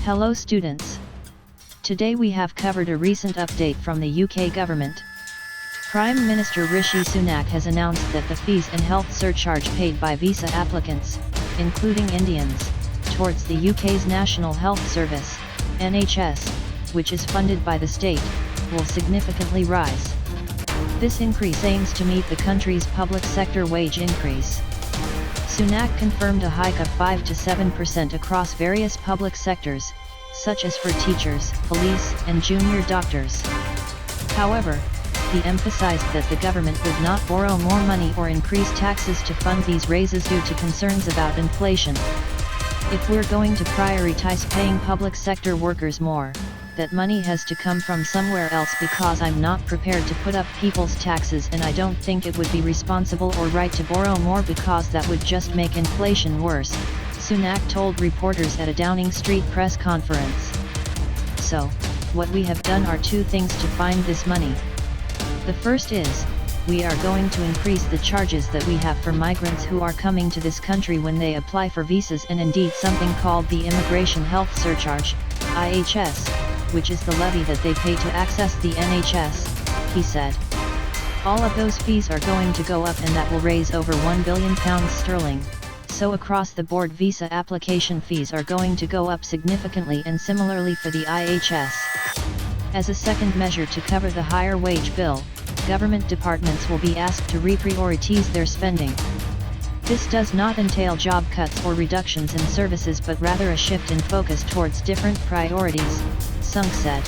Hello students. Today we have covered a recent update from the UK government. Prime Minister Rishi Sunak has announced that the fees and health surcharge paid by visa applicants, including Indians, towards the UK's National Health Service, NHS, which is funded by the state, will significantly rise. This increase aims to meet the country's public sector wage increase. Sunak confirmed a hike of 5 to 7% across various public sectors, such as for teachers, police, and junior doctors. However, he emphasized that the government would not borrow more money or increase taxes to fund these raises due to concerns about inflation. If we're going to prioritize paying public sector workers more, that money has to come from somewhere else because I'm not prepared to put up people's taxes, and I don't think it would be responsible or right to borrow more because that would just make inflation worse, Sunak told reporters at a Downing Street press conference. So, what we have done are two things to find this money. The first is, we are going to increase the charges that we have for migrants who are coming to this country when they apply for visas, and indeed something called the Immigration Health Surcharge, IHS, which is the levy that they pay to access the NHS, he said. All of those fees are going to go up, and that will raise over £1 billion sterling, so across the board visa application fees are going to go up significantly, and similarly for the IHS. As a second measure to cover the higher wage bill, government departments will be asked to reprioritize their spending. This does not entail job cuts or reductions in services, but rather a shift in focus towards different priorities, Sunak said.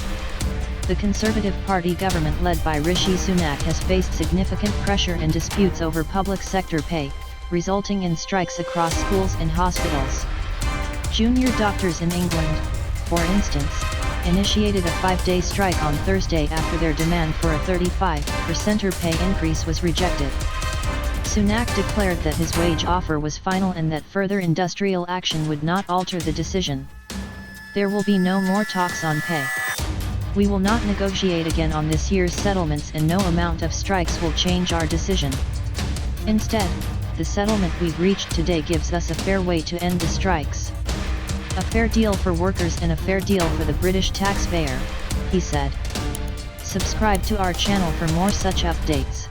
The Conservative Party government led by Rishi Sunak has faced significant pressure and disputes over public sector pay, resulting in strikes across schools and hospitals. Junior doctors in England, for instance, initiated a 5-day strike on Thursday after their demand for a 35% pay increase was rejected. Sunak declared that his wage offer was final and that further industrial action would not alter the decision. There will be no more talks on pay. We will not negotiate again on this year's settlements, and no amount of strikes will change our decision. Instead, the settlement we've reached today gives us a fair way to end the strikes. A fair deal for workers and a fair deal for the British taxpayer, he said. Subscribe to our channel for more such updates.